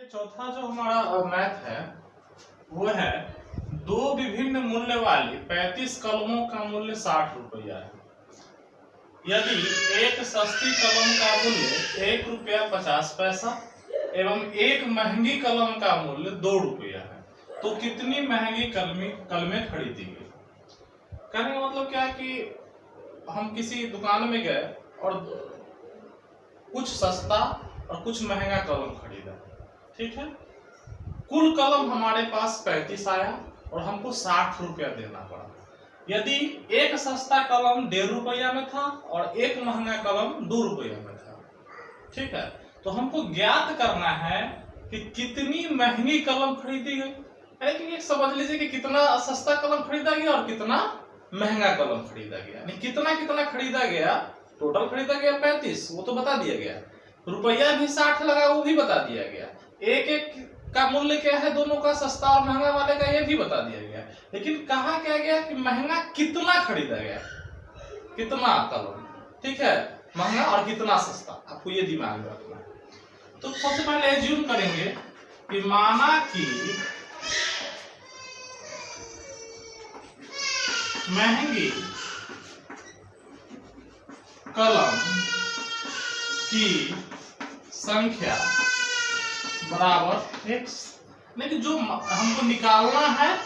चौथा जो हमारा मैथ है वो है दो विभिन्न मूल्य वाली 35 कलमों का मूल्य 60 रुपया है। यदि एक सस्ती कलम का मूल्य 1 रुपया 50 पैसा एवं एक महंगी कलम का मूल्य 2 रुपया है तो कितनी महंगी कलमें खरीदी गई। कहने का मतलब क्या है कि हम किसी दुकान में गए और कुछ सस्ता और कुछ महंगा कलम खरीदा, ठीक है। कुल कलम हमारे पास 35 आया और हमको 60 रुपया देना पड़ा। यदि एक सस्ता कलम 1.5 रुपया में था और एक महंगा कलम 2 रुपया में था, ठीक है, तो हमको ज्ञात करना है कि कितनी महंगी कलम खरीदी गई। लेकिन एक समझ लीजिए कि कितना सस्ता कलम खरीदा गया और कितना महंगा कलम खरीदा गया, यानी कितना कितना खरीदा गया। टोटल खरीदा गया 35, वो तो बता दिया गया। रुपया भी 60 लगा, वो भी बता दिया गया। एक एक का मूल्य क्या है दोनों का, सस्ता और महंगा वाले का, ये भी बता दिया गया। लेकिन कहा क्या गया कि महंगा कितना खरीदा गया, कितना कलम, ठीक है, महंगा और कितना सस्ता, आपको ये दिमाग में रखना है। तो सबसे पहले एज्यूम करेंगे कि माना कि महंगी कलम की संख्या बराबर x, लेकिन जो हमको निकालना है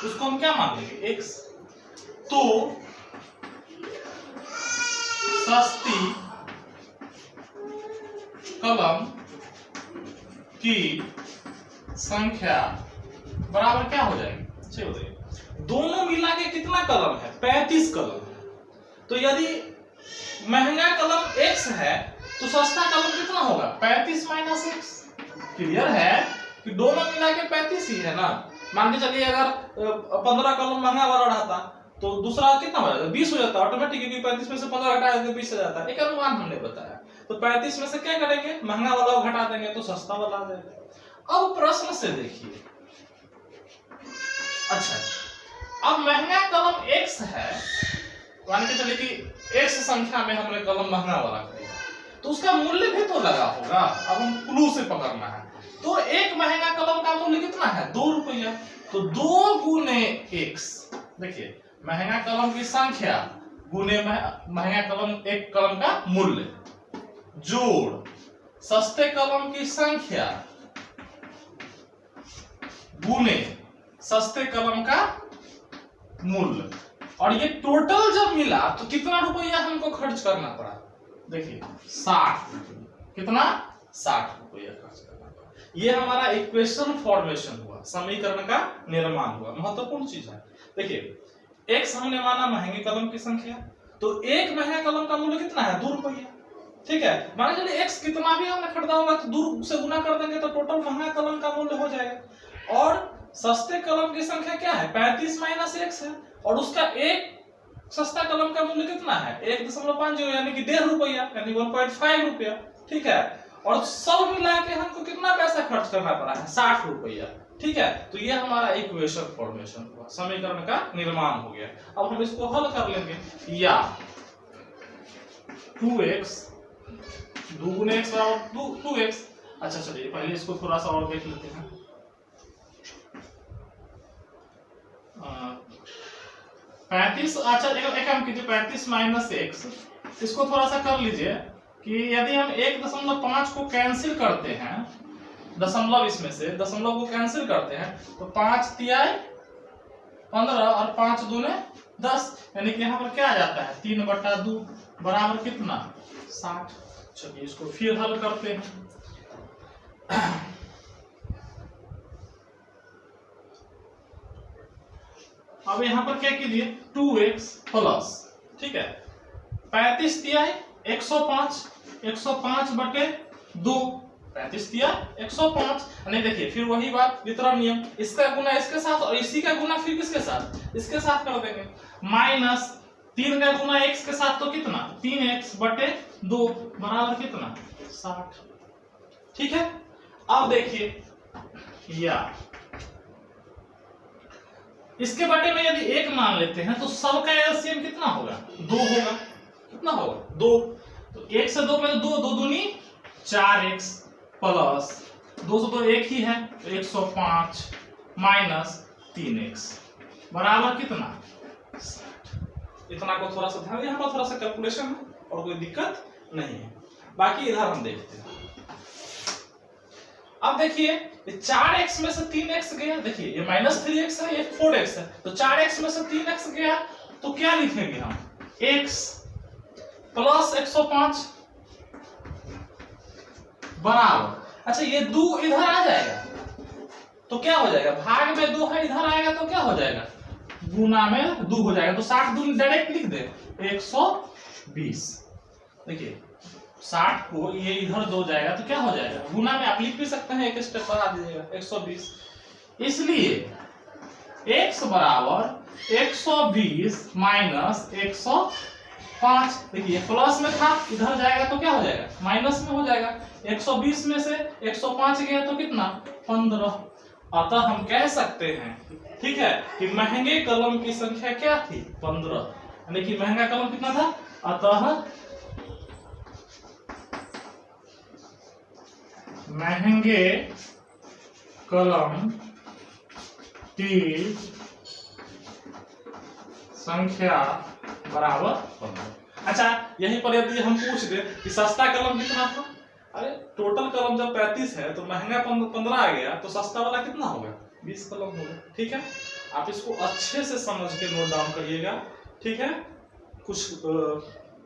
उसको हम क्या मान लेंगे, x। तो सस्ती कलम की संख्या बराबर क्या हो जाएगी, अच्छे हो जाएगी। दोनों मिला के कितना कलम है, 35 कलम है। तो यदि महंगा कलम x है तो सस्ता कलम कितना होगा, 35 माइनस x। क्लियर है कि दोनों मिला के 35 ही है ना। मान के चलिए अगर 15 कलम महंगा वाला रहता तो दूसरा कितना हो जाता, 20 हो जाता ऑटोमेटिक, क्योंकि 35 में से 15 घटाया तो 20 हो जाता। एक अनुमान हमने बताया। तो 35 में से क्या करेंगे, महंगा वाला घटा देंगे तो सस्ता वाला आ जाएगा। अब प्रश्न से देखिए, अच्छा अब महंगा कलम x है, मान के चलिए कि x संख्या में हमने कलम महंगा वाला खरीदा तो उसका मूल्य भी तो लगा होगा। अब हम क्लू से पकड़ना है। तो एक महंगा कलम का मूल्य कितना है, 2 रुपया। तो 2 गुने x, देखिए महंगा कलम की संख्या गुने महंगा कलम, एक कलम का मूल्य, जोड़ सस्ते कलम की संख्या गुने सस्ते कलम का मूल्य, और ये टोटल जब मिला तो कितना रुपया हमको खर्च करना पड़ा, देखिए 60 रुपया। कितना, 60 रुपया खर्च करना पड़ा। ये हमारा इक्वेशन फॉर्मेशन हुआ, समीकरण का निर्माण हुआ। महत्वपूर्ण चीज है। देखिए x हमने माना महंगे कलम की संख्या, तो एक महंगा कलम का मूल्य कितना है, 2 रुपया, ठीक है। मान चलिए x कितना भी हमने खरीदा होगा तो 2 से गुना कर देंगे तो टोटल महंगा कलम का मूल्य हो जाएगा। और सस्ते कलम की संख्या क्या है, 35 माइनस x है, और उसका एक सस्ता कलम का मूल्य कितना है, 1.50, यानी कि 1.5 रुपया, यानी 1.5 रुपया, ठीक है। और सब मिला के हमको कितना पैसा खर्च करना पड़ा है, 60 रुपया, ठीक है। तो ये हमारा इक्वेशन फॉर्मेशन हुआ, समीकरण का निर्माण हो गया। अब हम इसको हल कर लेंगे। या 2x 2 गुने x बराबर 2x। अच्छा चलिए पहले इसको थोड़ा सा और देख लेते हैं। 35, अच्छा एक काम कीजिए, 35 माइनस x, इसको थोड़ा सा कर लीजिए कि यदि हम 1.5 को कैंसिल करते हैं, दशमलव इसमें से दशमलव को कैंसिल करते हैं तो 5 तिहाई 15 और 5 दूने 10, यानी कि यहाँ पर क्या आ जाता है, 3/2 बराबर कितना, 60। चलिए इसको फिर हल करते हैं। अब यहाँ पर क्या कीजिए, 2x प्लस, ठीक है, 35 तिहाई 105, 105 बटे 2, 35 तिहाई 105। नहीं देखिए फिर वही बात, वितरण नियम, इसका गुना इसके साथ और इसी का गुना फिर किसके साथ, इसके साथ कर देंगे। माइनस 3 का गुना x के साथ तो कितना, 3x बटे 2 बराबर कितना, 60, ठीक है। अब देखिए या इसके बटे में यदि 1 मान लेते हैं तो सबका एलसीएम कितना होगा, 2 होगा। कितना होगा, 2। तो 1 से 2 में 2 2 दूनी 4x प्लस 2 से तो एक ही है, तो 105 माइनस 3x बराबर कितना 60। इतना को थोड़ा सा ध्यान, यहाँ पर थोड़ा सा कैलकुलेशन है और कोई दिक्कत नहीं है। बाकी इधर हम देखते हैं। अब देखिए 4x में से 3x गया, देखिए ये -3x है, ये 4x है, तो 4x में से 3x गया तो क्या लिखेंगे हम x प्लस 105 बराबर, अच्छा ये 2 इधर आ जाएगा तो क्या हो जाएगा, भाग में 2 है, इधर आएगा तो क्या हो जाएगा, गुना में 2 हो जाएगा, तो 60 दूनी डायरेक्ट लिख दे 120। देखिए 60 को ये इधर 2 जाएगा तो क्या हो जाएगा, गुना में आप लिख भी सकते हैं, एक स्टेप बढ़ा दीजिएगा 120। इसलिए x बराबर 120 माइनस 105। देखिए प्लस में था, इधर जाएगा तो क्या हो जाएगा, माइनस में हो जाएगा। 120 में से 105 गया तो कितना 15। अतः हम कह सकते हैं, ठीक है, कि महंगे कलम की संख्या क्या थी 15, यानी कि महंगा कलम कितना था। अतः महंगे कलम की संख्या बराबर 15। अच्छा यहीं पर यदि हम पूछ दे कि सस्ता कलम कितना था, अरे टोटल कलम जब 35 है तो महंगा 15 आ गया, तो सस्ता वाला कितना होगा 20 कलम होगा। ठीक है, आप इसको अच्छे से समझ के नोट डाउन करिएगा। ठीक है, कुछ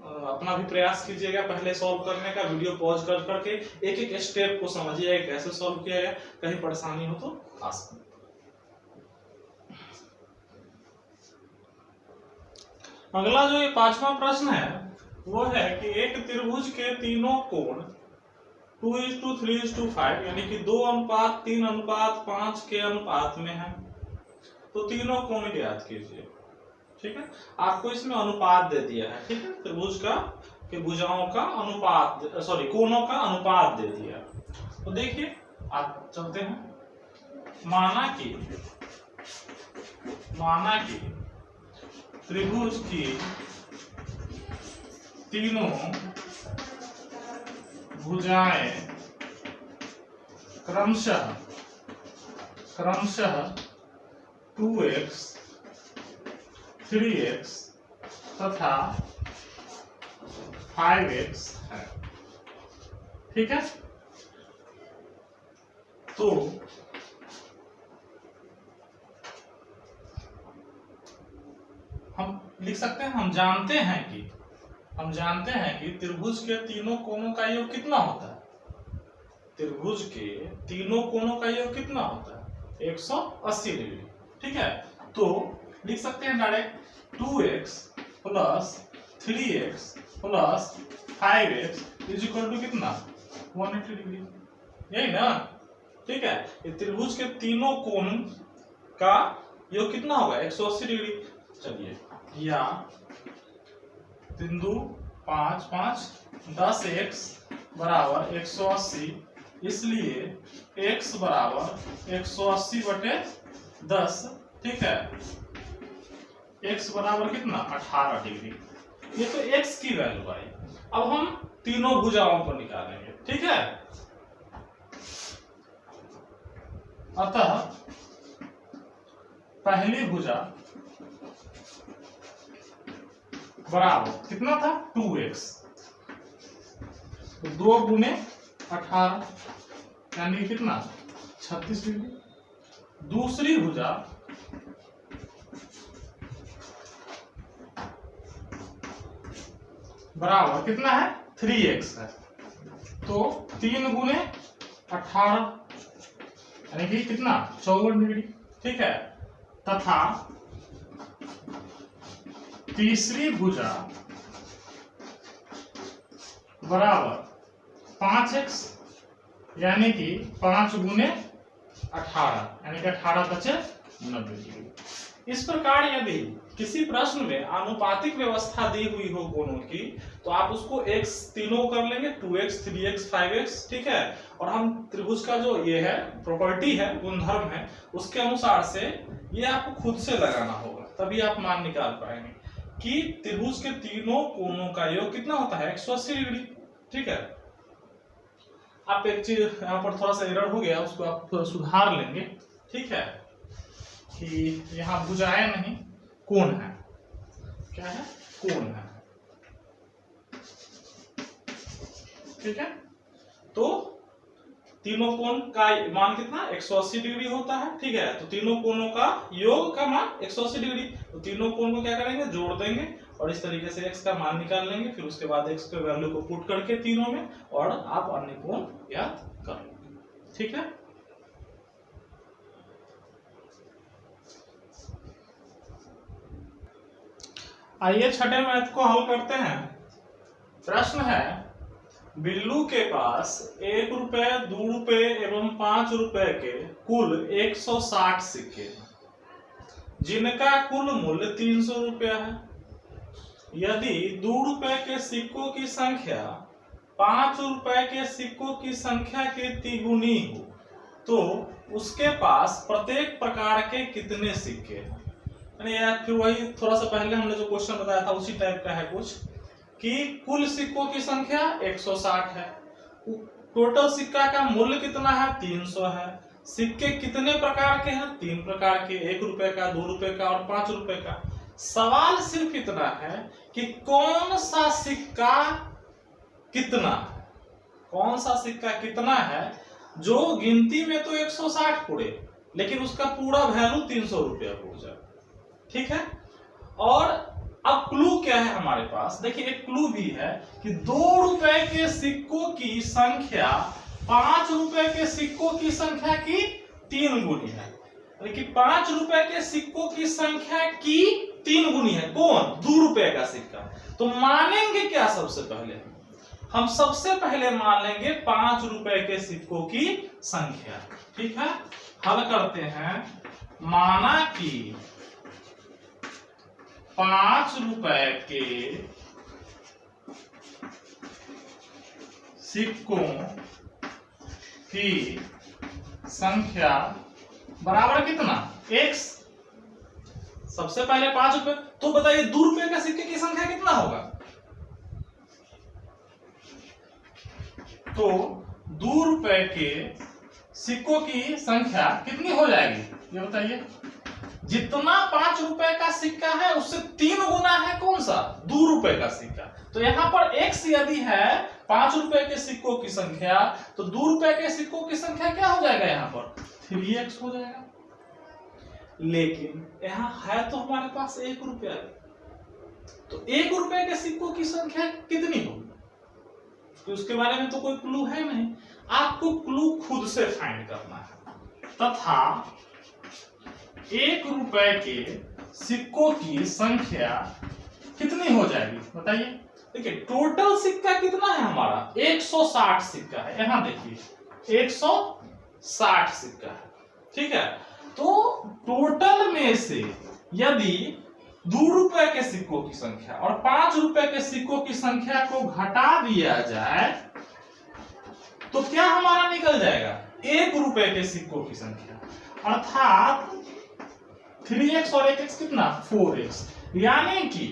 अपना भी प्रयास कीजिएगा पहले सॉल्व करने का, वीडियो पॉज कर करके एक एक स्टेप को समझिएगा कैसे सॉल्व किया है, कहीं परेशानी हो तो आस्क। अगला जो ये 5वां प्रश्न है वो है कि एक त्रिभुज के तीनों कोण 2:3:5 यानी कि 2:3:5 के अनुपात में है, तो तीनों कोण ज्ञात कीजिए। ठीक है, आपको इसमें अनुपात दे दिया है। ठीक है, त्रिभुज का के भुजाओं का अनुपात, सॉरी कोणों का अनुपात दे दिया। तो देखिए आप चलते हैं। माना कि त्रिभुज की तीनों भुजाएं क्रमशः 2x 3x तथा 5x है। ठीक है, तो हम लिख सकते हैं, हम जानते हैं कि त्रिभुज के तीनों कोणों का योग कितना होता है। त्रिभुज के तीनों कोणों का योग कितना होता है 180 डिग्री। ठीक है, तो लिख सकते हैं direct 2x plus 3x plus 5x is equal to कितना 180 डिग्री, यही ना। ठीक है, ये त्रिभुज के तीनों कोण का योग कितना होगा 180 डिग्री। चलिए, या बिंदु 5 5 10x बराबर 180, इसलिए x बराबर 180/10। ठीक है, x बराबर कितना 18 डिग्री। ये तो x की वैल्यू आई। अब हम तीनों भुजाओं को निकालेंगे। ठीक है, अतः पहली भुजा बराबर कितना था 2x, तो 2 गुने 18 यानी कितना 36 डिग्री। दूसरी भुजा बराबर कितना है 3x है, तो 3 गुने 18 यानी कि कितना 54 डिग्री। ठीक है, तथा तीसरी भुजा बराबर 5x यानी कि 5 गुने 18 यानी कि 18 × 90 डिग्री। इस प्रकार यदि किसी प्रश्न में आनुपातिक व्यवस्था दी हुई हो कोणों की, तो आप उसको x तीनों कर लेंगे 2x 3x 5x। ठीक है, और हम त्रिभुज का जो ये है प्रॉपर्टी है, गुणधर्म है, उसके अनुसार से ये आपको खुद से लगाना होगा, तभी आप मान निकाल पाएंगे कि त्रिभुज के तीनों कोणों का योग कितना होता है 180 डिग्री। ठीक है, आप एक चीज यहाँ पर थोड़ा सा एरर हो गया, उसको आप सुधार लेंगे, ठीक है, कि यहाँ भुजाएं नहीं कोण है, क्या है, कोण है, ठीक है। तो तीनों कोण का मान कितना 180 डिग्री होता है, ठीक है। तो तीनों कोणों का योग का मान 180 डिग्री, तो तीनों कोण को क्या करेंगे, जोड़ देंगे और इस तरीके से x का मान निकाल लेंगे, फिर उसके बाद x के वैल्यू को पुट करके तीनों में, और आप अन्य कोण ज्ञात कर लेंगे, ठीक है। आइए छठे मैथ को हल करते हैं। प्रश्न है, बिल्लू के पास 1 रुपए, 2 रुपए एवं 5 रुपए के कुल 160 सिक्के हैं, जिनका कुल मूल्य 300 रुपया है। यदि 2 रुपए के सिक्कों की संख्या 5 रुपए के सिक्कों की संख्या के तिगुनी हो, तो उसके पास प्रत्येक प्रकार के कितने सिक्के हैं। यानी फिर वही थोड़ा सा पहले हमने जो क्वेश्चन बताया था उसी टाइप का है कुछ, कि कुल सिक्कों की संख्या 160 है, टोटल सिक्का का मूल्य कितना है, 300 है, सिक्के कितने प्रकार के हैं, 3 प्रकार के, 1 रुपए का, 2 रुपए का और 5 रुपए का। सवाल सिर्फ इतना है कि कौन सा सिक्का कितना है, कौन सा सिक्का कितना है, जो गिनती में तो 160 पूरे, लेकिन उसका पूरा वैल्यू 300 रुपया हो जाए, ठीक है। और अब क्लू क्या है हमारे पास, देखिए एक क्लू भी है कि 2 रुपए के सिक्कों की संख्या 5 रुपए के सिक्कों की संख्या की 3 गुनी है, लेकिन 5 रुपए के सिक्कों की संख्या की 3 गुनी है, कौन, 2 रुपए का सिक्का। तो मानेंगे क्या, सबसे पहले हम सबसे पहले मान लेंगे 5 रुपए के सिक्कों की संख्या, ठीक है। हल करते हैं, माना कि 5 रुपए के सिक्कों की संख्या बराबर कितना, x। सबसे पहले 5 रुपए, तो बताइए 2 रुपए के सिक्के की संख्या कितना होगा, तो 2 रुपए के सिक्कों की संख्या कितनी हो जाएगी, ये बताइए। जितना 5 रुपए का सिक्का है उससे 3 गुना है कौन सा, 2 रुपए का सिक्का। तो यहाँ पर x यदि है 5 रुपए के सिक्कों की संख्या, तो 2 रुपए के सिक्कों की संख्या क्या हो जाएगा, यहाँ पर 3x हो जाएगा। लेकिन यहाँ है तो हमारे पास 1 रुपया, तो 1 रुपए के सिक्कों की संख्या कितनी होगी, तो उसके बारे में तो कोई क्लू है नहीं, आपको क्लू खुद से फाइंड करना है। तथा 1 रुपए के सिक्कों की संख्या कितनी हो जाएगी, बताइए। देखिए टोटल सिक्का कितना है हमारा, 160 सिक्का है, यहां देखिए 160 सिक्का है, ठीक है। तो टोटल में से यदि 2 रुपए के सिक्कों की संख्या और 5 रुपए के सिक्कों की संख्या को घटा दिया जाए, तो क्या हमारा निकल जाएगा, 1 रुपए के सिक्कों की संख्या, अर्थात 3x और 1x कितना, 4x। यानी कि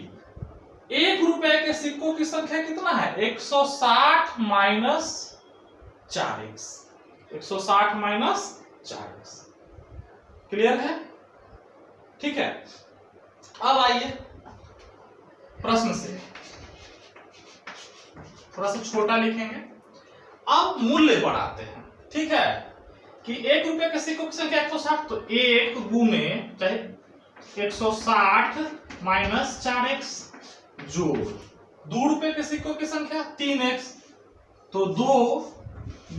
1 रुपए के सिक्कों की संख्या कितना है, 160 minus 4x, 160 minus 4x। Clear है, ठीक है। अब आइए प्रश्न से, थोड़ा सा छोटा लिखेंगे, अब मूल्य बढ़ाते हैं, ठीक है, कि 1 रुपए के सिक्कों की संख्या 160, तो 1 गुने चाहे 160 माइनस 4x जोड़ 2 रुपए के सिक्कों की संख्या 3x, तो 2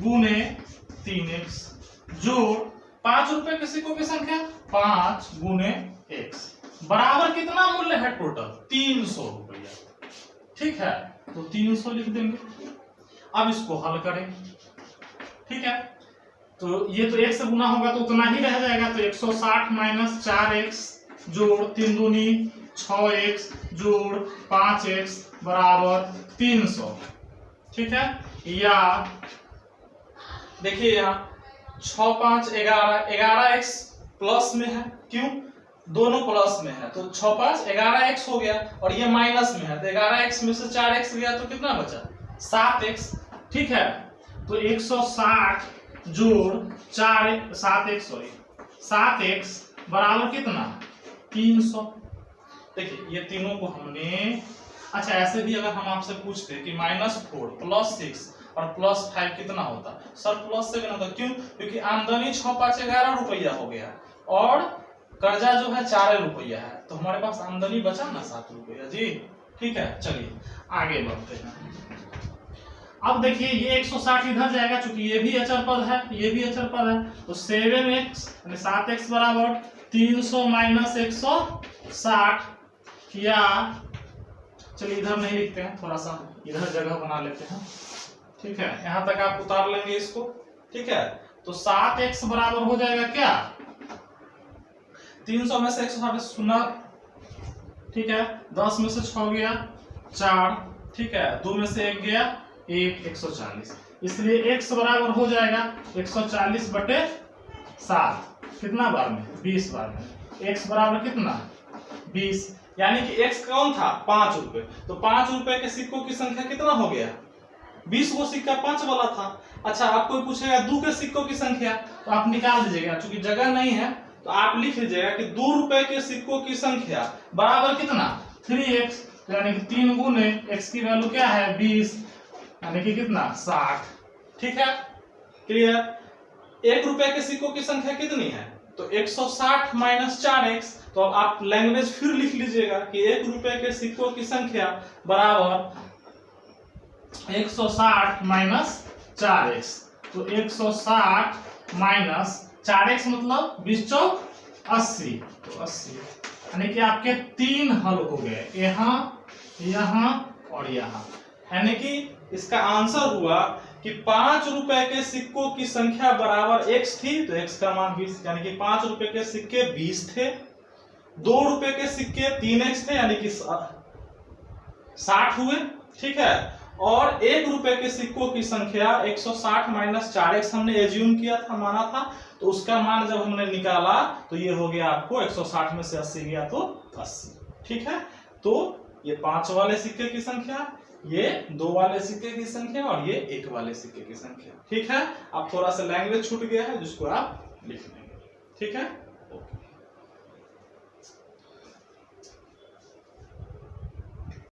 गुने 3x जोड़ 5 रुपए के सिक्कों की संख्या 5 गुने x बराबर कितना मूल्य है टोटल, 300 रुपया, ठीक है। तो 300 लिख देंगे। अब इसको हल करें, ठीक है। तो ये तो 1 से गुना होगा तो उतना ही रह जाएगा, तो 160 माइनस 4x जोड़ 3 दूनी 6x जोड़ 5x बराबर 300, ठीक है। या देखिए यहाँ 6 5 11, 11x प्लस में है, क्यों, दोनों प्लस में है, तो 6 5 11x हो गया, और ये माइनस में है, तो 11x में से 4x गया तो कितना बचा, 7x, ठीक है। तो 160 जोड़ 7x बराबर कितना 300। देखिए ये तीनों को हमने, अच्छा ऐसे भी अगर हम आपसे पूछते कि -4 + 6 और +5 कितना होता, सर प्लस से कितना होता, क्यों? क्योंकि आमदनी 6 5 11 रुपया हो गया और कर्जा जो है 4 रुपया है, तो हमारे पास आमदनी बचा ना 7 रुपया जी। ठीक है, चलिए आगे बढ़ते हैं। अब देखिए ये 160 इधर जाएगा, चूंकि ये भी अचर पद है, ये भी अचर पद है, तो 7x यानी 7x बराबर 300 - 160, या चलिए इधर नहीं लिखते हैं, थोड़ा सा इधर जगह बना लेते हैं। ठीक है, यहां तक आप उतार लेंगे इसको। ठीक है, तो 7x बराबर हो जाएगा क्या 300 में से 160 शून्य, ठीक है, 10 में से 6 गया 4, ठीक है, 2 में से 1 गया 1, 140। इसलिए x बराबर हो जाएगा 140/7, कितना बार में 20 बार में। x बराबर कितना 20, यानी कि x कौन था 5 रुपए, तो 5 रुपए के सिक्कों की संख्या कितना हो गया 20 वो सिक्का 5 वाला था। अच्छा आप कोई पूछेगा 2 के सिक्कों की संख्या, तो आप निकाल दीजिएगा, क्योंकि जगह नहीं है तो आप लिख लीजिएगा कि 2 रुपए के सिक्कों की संख्या बराबर कितना 3x, यानी कि 3 गुने x की वैल्यू क्या है 20, यानी कि कितना 60। ठीक है, क्लियर। 1 रुपए के सिक्कों की संख्या कितनी है, तो 160 - 4x, तो अब आप लैंग्वेज फिर लिख लीजिएगा कि 1 रुपए के सिक्कों की संख्या बराबर 160 - 4x, तो 160 - 4x मतलब 20 चौक 80, तो 80, यानी कि आपके 3 हल हो गए, यहाँ यहाँ और यहाँ, यानी कि इसका आंसर हुआ कि 5 रुपए के सिक्कों की संख्या बराबर x थी, तो x का मान 20, यानी कि 5 रुपए के सिक्के 20 थे, 2 रुपए के सिक्के 3x थे, यानी कि 60 हुए। ठीक है, और 1 रुपए के सिक्कों की संख्या 160 - 4x हमने एज्यूम किया था, माना था, तो उसका मान जब हमने निकाला तो ये हो गया आपको 160 में से 80 गया तो 80। ठीक है, तो ये 5 वाले सिक्के की संख्या, ये 2 वाले सिक्के की संख्या और ये 1 वाले सिक्के की संख्या। ठीक है, अब थोड़ा सा लैंग्वेज छूट गया है जिसको आप लिख लेंगे। ठीक है, ओके।